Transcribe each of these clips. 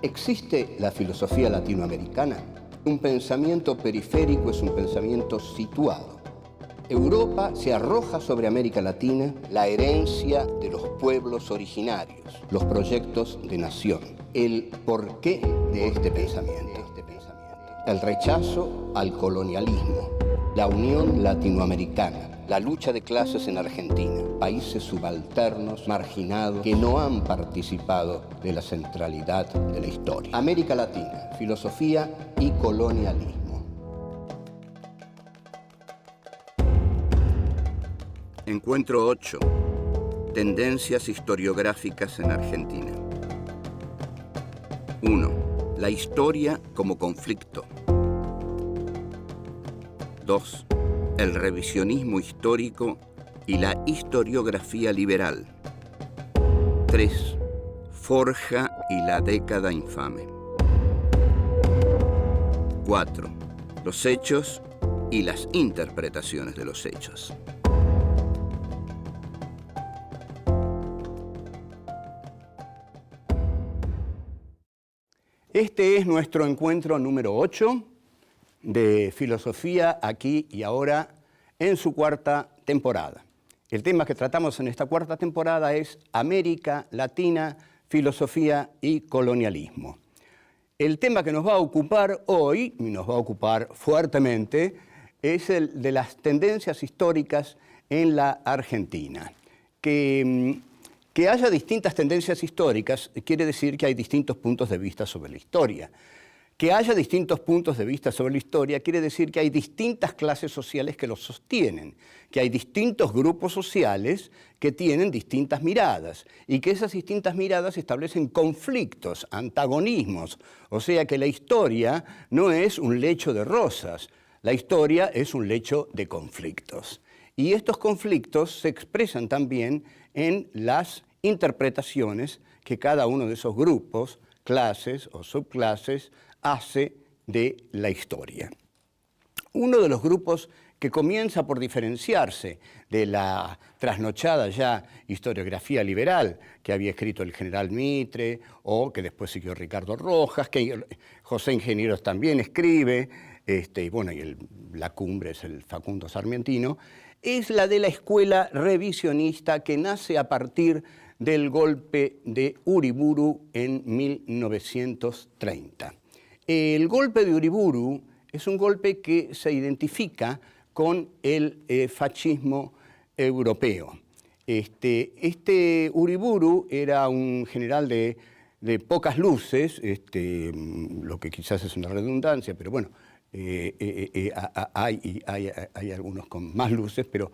¿Existe la filosofía latinoamericana? Un pensamiento periférico es un pensamiento situado. Europa se arroja sobre América Latina la herencia de los pueblos originarios, los proyectos de nación, el porqué de este pensamiento, el rechazo al colonialismo, la unión latinoamericana, la lucha de clases en Argentina, países subalternos, marginados, que no han participado de la centralidad de la historia. América Latina, filosofía y colonialismo. Encuentro 8. Tendencias historiográficas en Argentina. 1. La historia como conflicto. 2. El revisionismo histórico y la historiografía liberal. 3. Forja y la década infame. 4. Los hechos y las interpretaciones de los hechos. Este es nuestro encuentro número 8 de Filosofía Aquí y Ahora en su cuarta temporada. El tema que tratamos en esta cuarta temporada es América Latina, Filosofía y Colonialismo. El tema que nos va a ocupar hoy, y nos va a ocupar fuertemente, es el de las tendencias históricas en la Argentina. Que haya distintas tendencias históricas quiere decir que hay distintos puntos de vista sobre la historia. Que haya distintos puntos de vista sobre la historia quiere decir que hay distintas clases sociales que los sostienen, que hay distintos grupos sociales que tienen distintas miradas y que esas distintas miradas establecen conflictos, antagonismos. O sea que la historia no es un lecho de rosas, la historia es un lecho de conflictos. Y estos conflictos se expresan también en las interpretaciones que cada uno de esos grupos, clases o subclases, hace de la historia. Uno de los grupos que comienza por diferenciarse de la trasnochada ya historiografía liberal que había escrito el general Mitre o que después siguió Ricardo Rojas, que José Ingenieros también escribe, y bueno, la cumbre es el Facundo Sarmientino, es la de la escuela revisionista que nace a partir del golpe de Uriburu en 1930. El golpe de Uriburu es un golpe que se identifica con el fascismo europeo. Este Uriburu era un general de pocas luces, lo que quizás es una redundancia, pero bueno, hay algunos con más luces, pero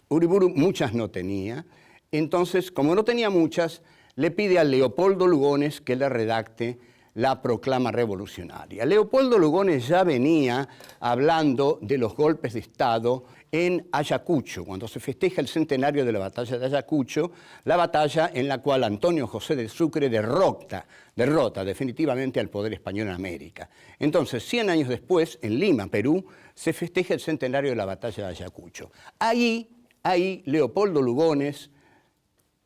Uriburu muchas no tenía. Entonces, como no tenía muchas, le pide a Leopoldo Lugones que le redacte la proclama revolucionaria. Leopoldo Lugones ya venía hablando de los golpes de Estado en Ayacucho, cuando se festeja el centenario de la batalla de Ayacucho, la batalla en la cual Antonio José de Sucre derrota definitivamente al poder español en América. Entonces, 100 años después, en Lima, Perú, se festeja el centenario de la batalla de Ayacucho. Ahí Leopoldo Lugones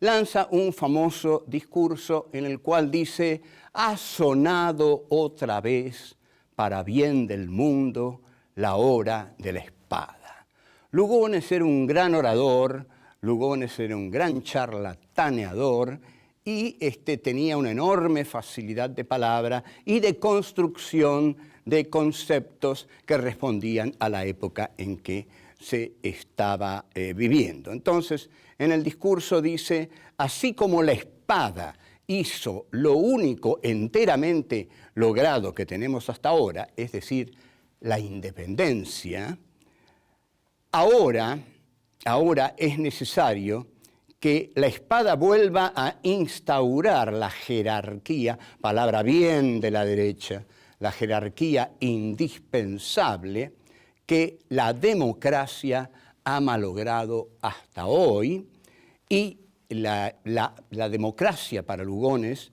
lanza un famoso discurso en el cual dice: ha sonado otra vez, para bien del mundo, la hora de la espada. Lugones era un gran orador, Lugones era un gran charlataneador y tenía una enorme facilidad de palabra y de construcción de conceptos que respondían a la época en que se estaba viviendo. Entonces, en el discurso dice: así como la espada hizo lo único enteramente logrado que tenemos hasta ahora, es decir, la independencia, ahora es necesario que la espada vuelva a instaurar la jerarquía, palabra bien de la derecha, la jerarquía indispensable que la democracia ha malogrado hasta hoy, y la democracia para Lugones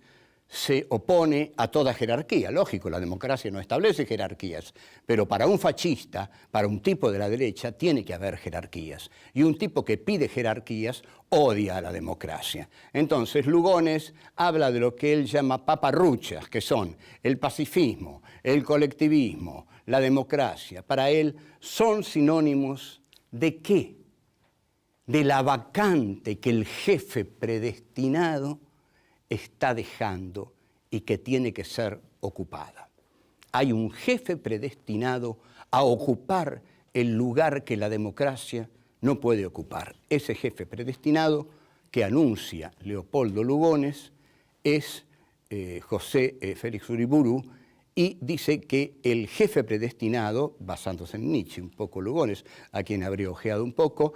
se opone a toda jerarquía. Lógico, la democracia no establece jerarquías, pero para un fascista, para un tipo de la derecha, tiene que haber jerarquías. Y un tipo que pide jerarquías odia a la democracia. Entonces, Lugones habla de lo que él llama paparruchas, que son el pacifismo, el colectivismo, la democracia. Para él son sinónimos ¿de qué? De la vacante que el jefe predestinado está dejando y que tiene que ser ocupada. Hay un jefe predestinado a ocupar el lugar que la democracia no puede ocupar. Ese jefe predestinado que anuncia Leopoldo Lugones es José Félix Uriburu, y dice que el jefe predestinado, basándose en Nietzsche, un poco Lugones, a quien habría ojeado un poco,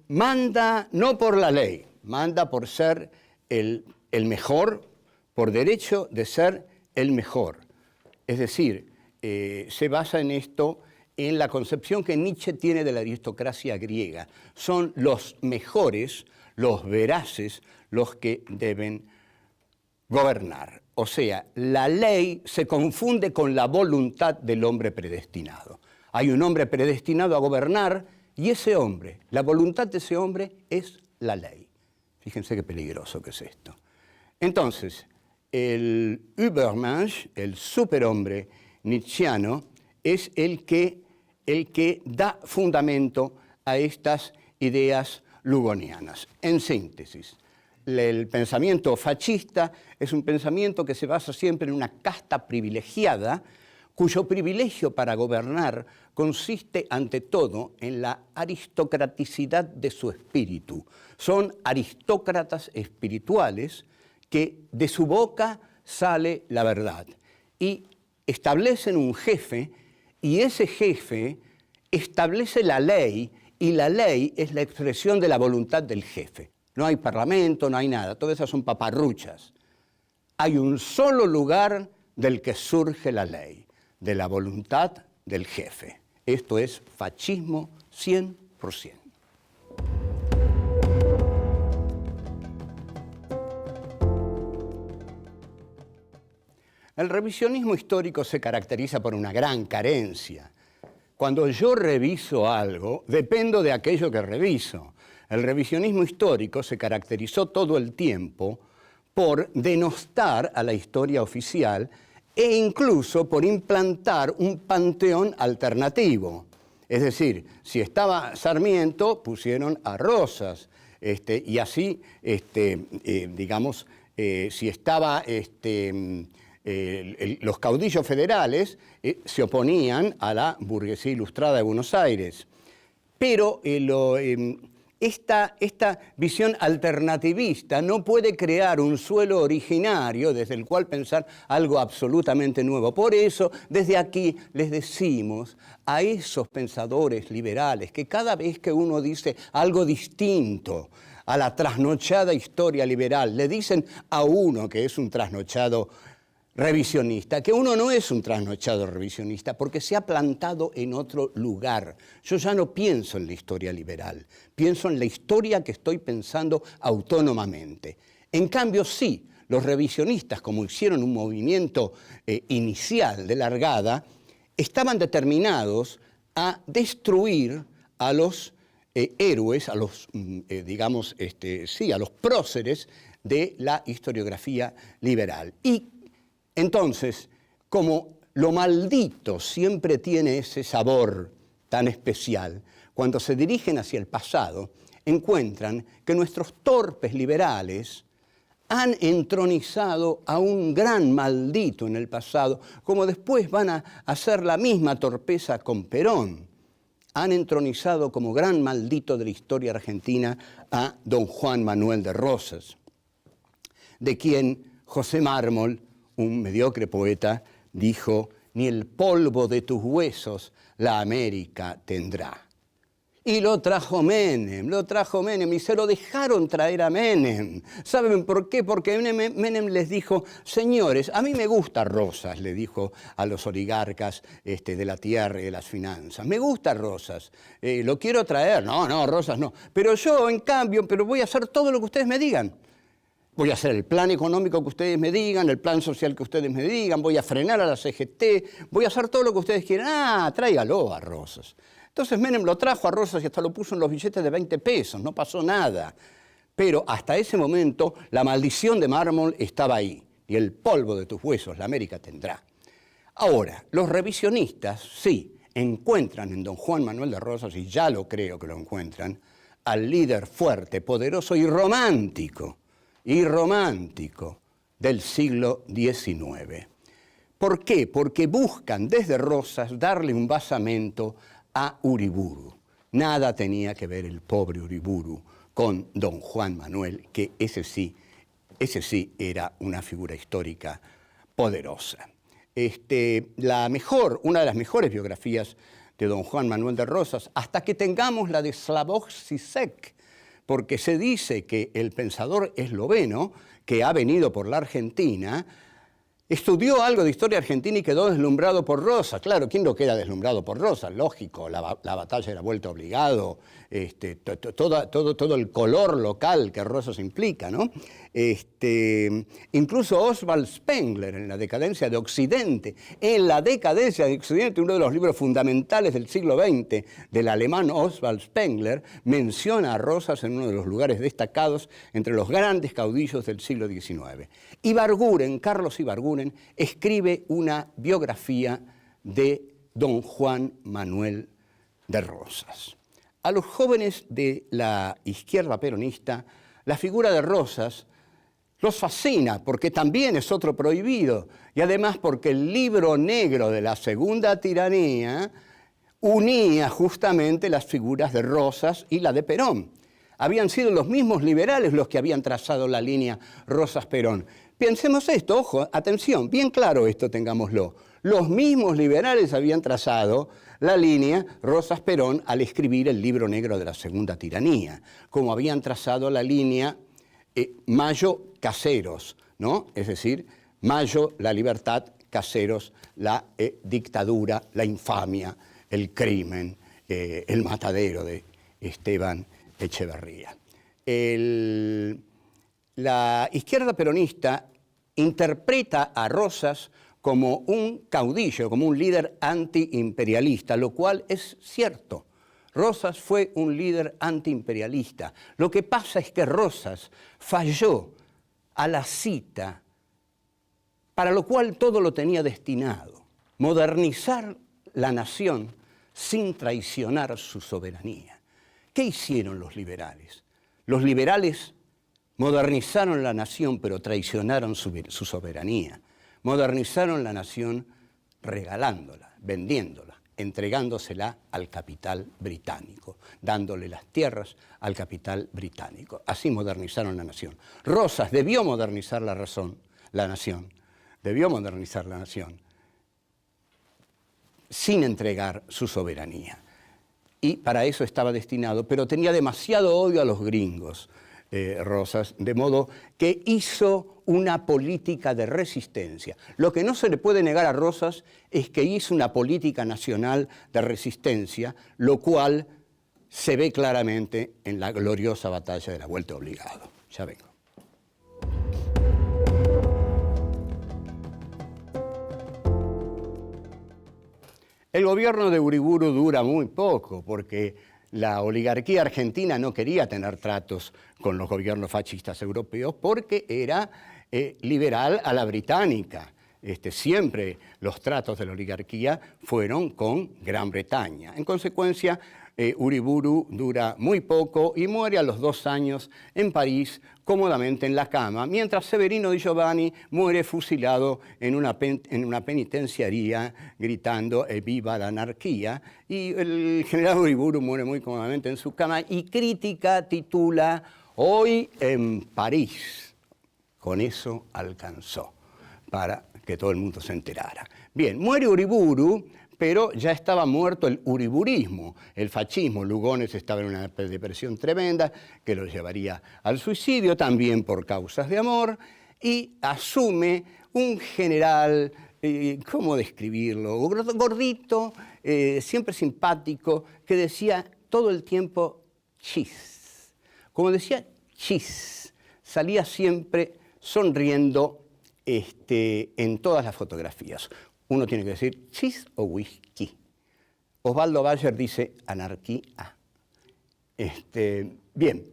manda no por la ley, manda por ser el mejor, por derecho de ser el mejor. Es decir, se basa en esto, en la concepción que Nietzsche tiene de la aristocracia griega. Son los mejores, los veraces, los que deben gobernar. O sea, la ley se confunde con la voluntad del hombre predestinado. Hay un hombre predestinado a gobernar y ese hombre, la voluntad de ese hombre es la ley. Fíjense qué peligroso que es esto. Entonces, el Übermensch, el superhombre nietzscheano, es el que da fundamento a estas ideas lugonianas. En síntesis, el pensamiento fascista es un pensamiento que se basa siempre en una casta privilegiada, cuyo privilegio para gobernar consiste ante todo en la aristocraticidad de su espíritu. Son aristócratas espirituales que de su boca sale la verdad y establecen un jefe, y ese jefe establece la ley, y la ley es la expresión de la voluntad del jefe. No hay parlamento, no hay nada, todas esas son paparruchas. Hay un solo lugar del que surge la ley, de la voluntad del jefe. Esto es fascismo 100%. El revisionismo histórico se caracteriza por una gran carencia. Cuando yo reviso algo, dependo de aquello que reviso. El revisionismo histórico se caracterizó todo el tiempo por denostar a la historia oficial e incluso por implantar un panteón alternativo. Es decir, si estaba Sarmiento, pusieron a Rosas, y así, digamos, si estaba los caudillos federales, se oponían a la burguesía ilustrada de Buenos Aires. Pero esta visión alternativista no puede crear un suelo originario desde el cual pensar algo absolutamente nuevo. Por eso, desde aquí les decimos a esos pensadores liberales que cada vez que uno dice algo distinto a la trasnochada historia liberal, le dicen a uno que es un trasnochado revisionista, que uno no es un trasnochado revisionista porque se ha plantado en otro lugar. Yo ya no pienso en la historia liberal, pienso en la historia que estoy pensando autónomamente. En cambio, sí, los revisionistas, como hicieron un movimiento inicial de largada, estaban determinados a destruir a los héroes, a los, digamos, a los próceres de la historiografía liberal. Y entonces, como lo maldito siempre tiene ese sabor tan especial, cuando se dirigen hacia el pasado, encuentran que nuestros torpes liberales han entronizado a un gran maldito en el pasado, como después van a hacer la misma torpeza con Perón. Han entronizado como gran maldito de la historia argentina a don Juan Manuel de Rosas, de quien José Mármol, un mediocre poeta, dijo: ni el polvo de tus huesos la América tendrá. Y lo trajo Menem, y se lo dejaron traer a Menem. ¿Saben por qué? Porque Menem les dijo: señores, a mí me gusta Rosas, le dijo a los oligarcas de la tierra y de las finanzas. Me gusta Rosas, lo quiero traer. No, Rosas no. Pero yo, en cambio, voy a hacer todo lo que ustedes me digan. voy a hacer el plan económico que ustedes me digan, el plan social que ustedes me digan, voy a frenar a la CGT, voy a hacer todo lo que ustedes quieran. Ah, tráigalo a Rosas. Entonces Menem lo trajo a Rosas y hasta lo puso en los billetes de 20 pesos, no pasó nada. Pero hasta ese momento la maldición de mármol estaba ahí, y el polvo de tus huesos la América tendrá. Ahora, los revisionistas sí encuentran en don Juan Manuel de Rosas, y ya lo creo que lo encuentran, al líder fuerte, poderoso y romántico del siglo XIX. ¿Por qué? Porque buscan desde Rosas darle un basamento a Uriburu. Nada tenía que ver el pobre Uriburu con don Juan Manuel, que ese sí era una figura histórica poderosa. Una de las mejores biografías de don Juan Manuel de Rosas, hasta que tengamos la de Slavoj Žižek, porque se dice que el pensador esloveno, que ha venido por la Argentina, estudió algo de historia argentina y quedó deslumbrado por Rosas. Claro, ¿quién no queda deslumbrado por Rosas? Lógico, la batalla de la Vuelta Obligado, todo el color local que Rosas implica, ¿no? Incluso Oswald Spengler, en La decadencia de Occidente, uno de los libros fundamentales del siglo XX, del alemán Oswald Spengler, menciona a Rosas en uno de los lugares destacados entre los grandes caudillos del siglo XIX. Carlos Ibarguren, escribe una biografía de don Juan Manuel de Rosas. A los jóvenes de la izquierda peronista, la figura de Rosas los fascina, porque también es otro prohibido, y además porque el libro negro de la segunda tiranía unía justamente las figuras de Rosas y la de Perón. Habían sido los mismos liberales los que habían trazado la línea Rosas-Perón. Pensemos esto, ojo, atención, bien claro esto tengámoslo. Los mismos liberales habían trazado la línea Rosas-Perón al escribir el libro negro de la segunda tiranía, como habían trazado la línea Mayo-Caseros, ¿no? Es decir, Mayo, la libertad, Caseros, la dictadura, la infamia, el crimen, el matadero de Esteban Echeverría. La izquierda peronista interpreta a Rosas como un caudillo, como un líder antiimperialista, lo cual es cierto. Rosas fue un líder antiimperialista. Lo que pasa es que Rosas falló a la cita, para lo cual todo lo tenía destinado: modernizar la nación sin traicionar su soberanía. ¿Qué hicieron los liberales? Los liberales modernizaron la nación, pero traicionaron su soberanía. Modernizaron la nación regalándola, vendiéndola, entregándosela al capital británico, dándole las tierras al capital británico. Así modernizaron la nación. Rosas debió modernizar la nación, debió modernizar la nación sin entregar su soberanía. Y para eso estaba destinado, pero tenía demasiado odio a los gringos, Rosas, de modo que hizo una política de resistencia. Lo que no se le puede negar a Rosas es que hizo una política nacional de resistencia, lo cual se ve claramente en la gloriosa batalla de la Vuelta Obligado. Ya vengo. El gobierno de Uriburu dura muy poco porque la oligarquía argentina no quería tener tratos con los gobiernos fascistas europeos porque era liberal a la británica. Siempre los tratos de la oligarquía fueron con Gran Bretaña. En consecuencia, Uriburu dura muy poco y muere a los 2 años en París, cómodamente en la cama, mientras Severino Di Giovanni muere fusilado en una penitenciaría gritando «Viva la anarquía», y el general Uriburu muere muy cómodamente en su cama, y Crítica titula «Hoy en París». Con eso alcanzó para que todo el mundo se enterara. Bien, muere Uriburu, pero ya estaba muerto el uriburismo, el fascismo. Lugones estaba en una depresión tremenda que lo llevaría al suicidio, también por causas de amor, y asume un general, ¿cómo describirlo? Gordito, siempre simpático, que decía todo el tiempo chis. Como decía chis, salía siempre sonriendo en todas las fotografías. Uno tiene que decir chis o whisky. Osvaldo Bayer dice anarquía. Bien.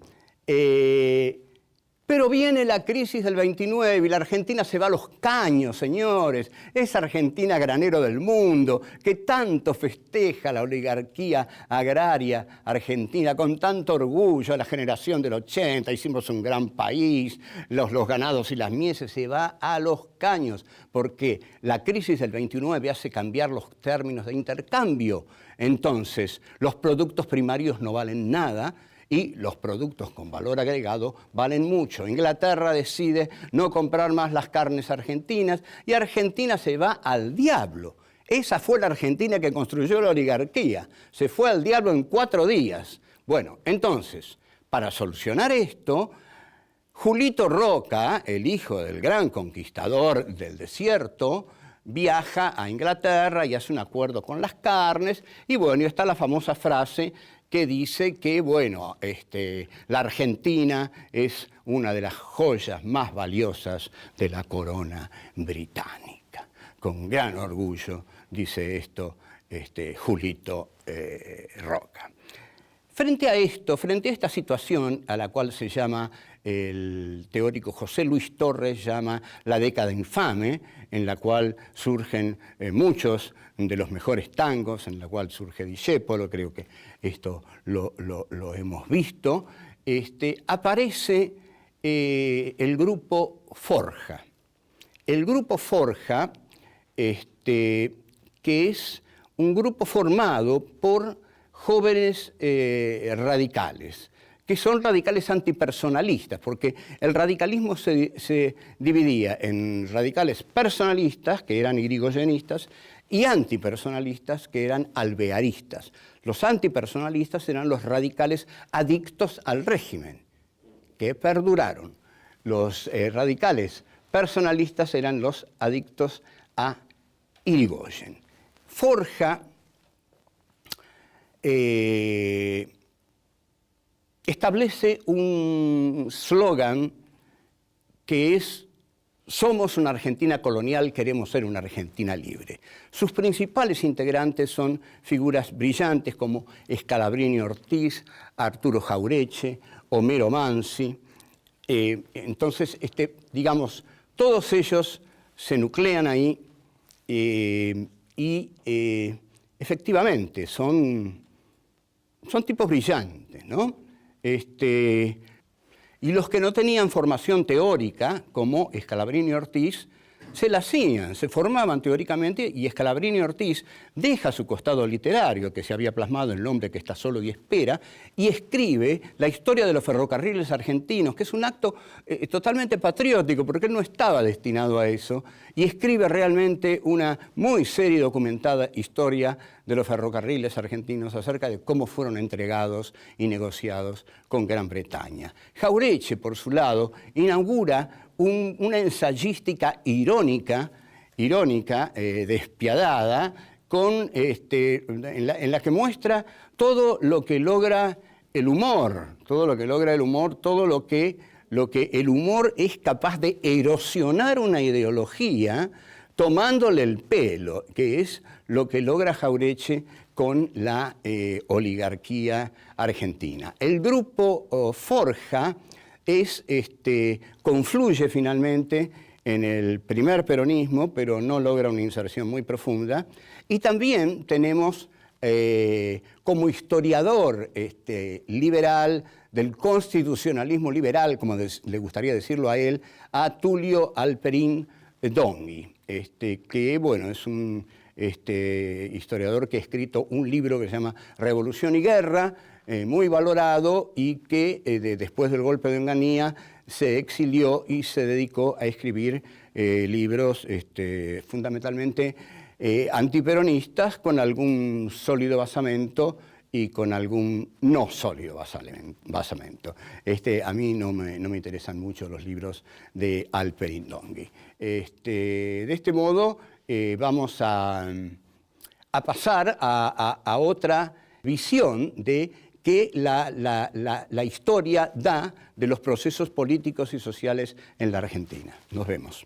Pero viene la crisis del 29 y la Argentina se va a los caños, señores. Esa Argentina granero del mundo que tanto festeja la oligarquía agraria argentina con tanto orgullo. La generación del 80, hicimos un gran país, los ganados y las mieses, se va a los caños porque la crisis del 29 hace cambiar los términos de intercambio. Entonces, los productos primarios no valen nada y los productos con valor agregado valen mucho. Inglaterra decide no comprar más las carnes argentinas y Argentina se va al diablo. Esa fue la Argentina que construyó la oligarquía. Se fue al diablo en 4 días. Bueno, entonces, para solucionar esto, Julito Roca, el hijo del gran conquistador del desierto, viaja a Inglaterra y hace un acuerdo con las carnes y bueno, está la famosa frase que dice que, bueno, la Argentina es una de las joyas más valiosas de la corona británica. Con gran orgullo dice esto Julito Roca. Frente a esto, frente a esta situación a la cual se llama el teórico José Luis Torres llama la década infame, en la cual surgen muchos de los mejores tangos, en la cual surge Discépolo, creo que esto lo hemos visto, aparece el grupo Forja. El grupo Forja, que es un grupo formado por jóvenes radicales, que son radicales antipersonalistas, porque el radicalismo se dividía en radicales personalistas, que eran irigoyenistas, y antipersonalistas, que eran alvearistas. Los antipersonalistas eran los radicales adictos al régimen, que perduraron. Los radicales personalistas eran los adictos a Irigoyen. Forja establece un slogan que es «Somos una Argentina colonial, queremos ser una Argentina libre». Sus principales integrantes son figuras brillantes como Scalabrini Ortiz, Arturo Jauretche, Homero Mansi. Entonces, digamos, todos ellos se nuclean ahí y efectivamente son tipos brillantes, ¿no? Y los que no tenían formación teórica, como Scalabrini Ortiz, se la hacían, se formaban teóricamente y Scalabrini Ortiz deja su costado literario que se había plasmado en El hombre que está solo y espera y escribe la historia de los ferrocarriles argentinos, que es un acto totalmente patriótico porque él no estaba destinado a eso y escribe realmente una muy seria y documentada historia de los ferrocarriles argentinos acerca de cómo fueron entregados y negociados con Gran Bretaña. Jauretche, por su lado, inaugura una ensayística irónica, despiadada, en la que muestra todo lo que logra el humor, todo lo que el humor es capaz de erosionar una ideología tomándole el pelo, que es lo que logra Jauretche con la oligarquía argentina. El grupo Forja confluye finalmente en el primer peronismo, pero no logra una inserción muy profunda. Y también tenemos como historiador liberal, del constitucionalismo liberal, como le gustaría decirlo a él, a Tulio Alperín Donghi, que bueno, es un historiador que ha escrito un libro que se llama Revolución y Guerra, muy valorado y que después del golpe de Onganía se exilió y se dedicó a escribir libros fundamentalmente antiperonistas con algún sólido basamento y con algún no sólido basamento. A mí no me interesan mucho los libros de Alperín Donghi. De este modo vamos a pasar a otra visión de que la historia da de los procesos políticos y sociales en la Argentina. Nos vemos.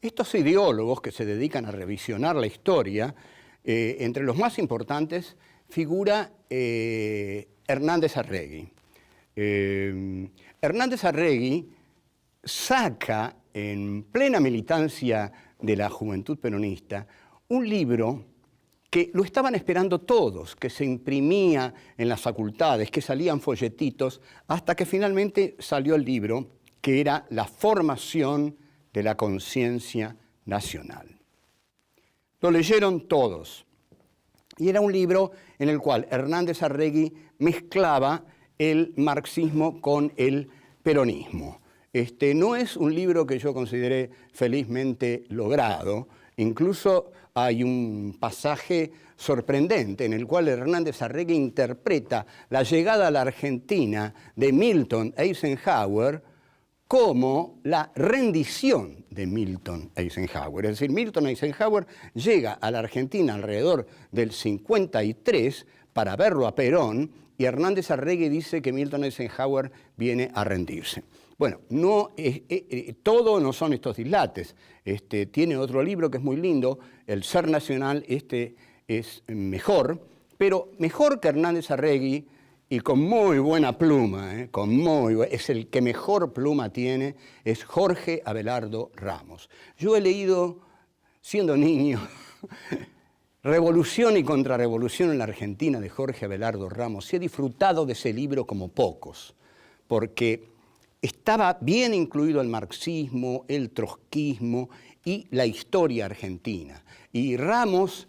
Estos ideólogos que se dedican a revisionar la historia, entre los más importantes figura Hernández Arregui. Hernández Arregui saca en plena militancia de la juventud peronista un libro que lo estaban esperando todos, que se imprimía en las facultades, que salían folletitos, hasta que finalmente salió el libro, que era La formación de la conciencia nacional. Lo leyeron todos, y era un libro en el cual Hernández Arregui mezclaba el marxismo con el peronismo. No es un libro que yo consideré felizmente logrado. Incluso hay un pasaje sorprendente en el cual Hernández Arregui interpreta la llegada a la Argentina de Milton Eisenhower como la rendición de Milton Eisenhower. Es decir, Milton Eisenhower llega a la Argentina alrededor del 53 para verlo a Perón, y Hernández Arregui dice que Milton Eisenhower viene a rendirse. Bueno, todo no son estos dislates. Tiene otro libro que es muy lindo, El Ser Nacional. Es mejor, pero mejor que Hernández Arregui y con muy buena pluma, es el que mejor pluma tiene, es Jorge Abelardo Ramos. Yo he leído, siendo niño, Revolución y Contrarrevolución en la Argentina de Jorge Abelardo Ramos, y he disfrutado de ese libro como pocos, porque estaba bien incluido el marxismo, el trotskismo y la historia argentina. Y Ramos,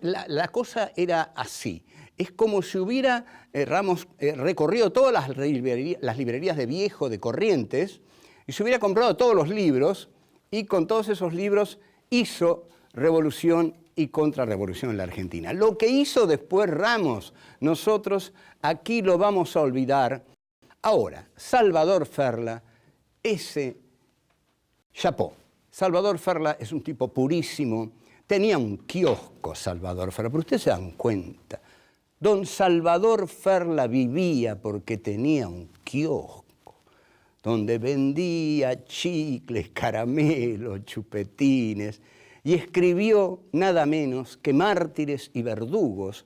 la cosa era así. Es como si hubiera Ramos recorrido todas las librerías de Viejo, de Corrientes, y se hubiera comprado todos los libros, y con todos esos libros hizo Revolución y Contrarrevolución en la Argentina. Lo que hizo después Ramos, nosotros aquí lo vamos a olvidar. Ahora, Salvador Ferla, ese chapó. Salvador Ferla es un tipo purísimo. Tenía un kiosco Salvador Ferla, pero ustedes se dan cuenta. Don Salvador Ferla vivía porque tenía un kiosco donde vendía chicles, caramelos, chupetines, y escribió nada menos que Mártires y Verdugos,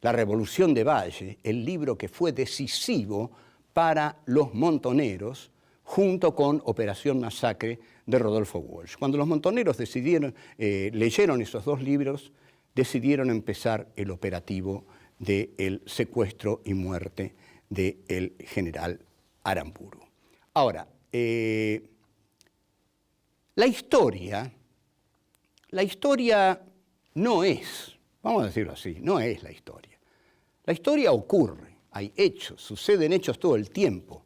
La Revolución de Valle, el libro que fue decisivo para los montoneros, junto con Operación Masacre de Rodolfo Walsh. Cuando los montoneros leyeron esos dos libros, decidieron empezar el operativo del secuestro y muerte del general Aramburu. Ahora, la historia no es, vamos a decirlo así, no es la historia. La historia ocurre, hay hechos, suceden hechos todo el tiempo,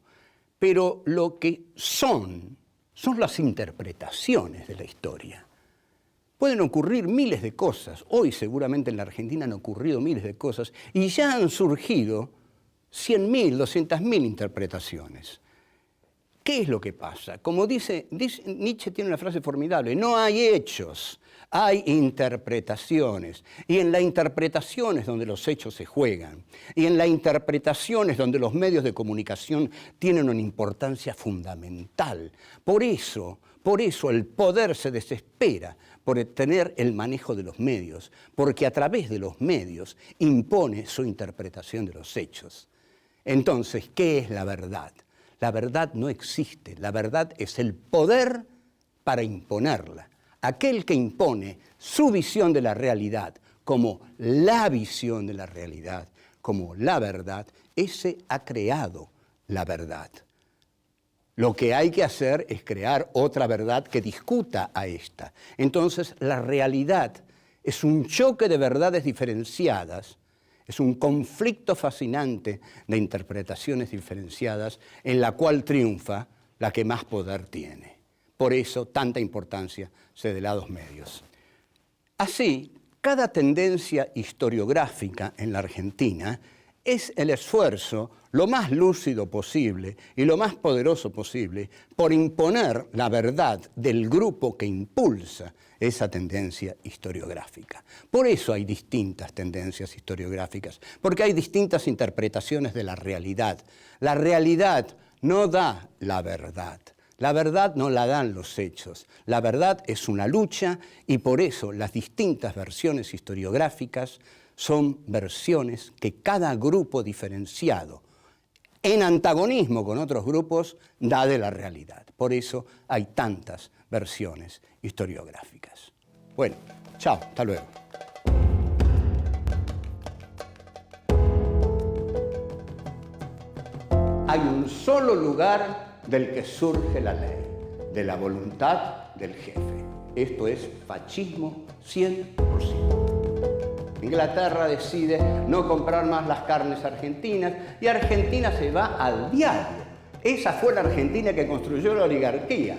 pero lo que son las interpretaciones de la historia. Pueden ocurrir miles de cosas. Hoy seguramente en la Argentina han ocurrido miles de cosas y ya han surgido 100.000, 200.000 interpretaciones. ¿Qué es lo que pasa? Como dice Nietzsche, tiene una frase formidable: no hay hechos, hay interpretaciones. Y en la interpretación es donde los hechos se juegan. Y en la interpretación es donde los medios de comunicación tienen una importancia fundamental. Por eso el poder se desespera por tener el manejo de los medios, porque a través de los medios impone su interpretación de los hechos. Entonces, ¿qué es la verdad? La verdad no existe. La verdad es el poder para imponerla. Aquel que impone su visión de la realidad como la visión de la realidad, como la verdad, ese ha creado la verdad. Lo que hay que hacer es crear otra verdad que discuta a esta. Entonces, la realidad es un choque de verdades diferenciadas, es un conflicto fascinante de interpretaciones diferenciadas en la cual triunfa la que más poder tiene. Por eso, tanta importancia se da a los medios. Así, cada tendencia historiográfica en la Argentina es el esfuerzo lo más lúcido posible y lo más poderoso posible por imponer la verdad del grupo que impulsa esa tendencia historiográfica. Por eso hay distintas tendencias historiográficas, porque hay distintas interpretaciones de la realidad. La realidad no da la verdad. La verdad no la dan los hechos. La verdad es una lucha y por eso las distintas versiones historiográficas son versiones que cada grupo diferenciado, en antagonismo con otros grupos, da de la realidad. Por eso hay tantas versiones historiográficas. Bueno, chao, hasta luego. Hay un solo lugar del que surge la ley, de la voluntad del jefe. Esto es fascismo 100%. Inglaterra decide no comprar más las carnes argentinas y Argentina se va al diablo. Esa fue la Argentina que construyó la oligarquía.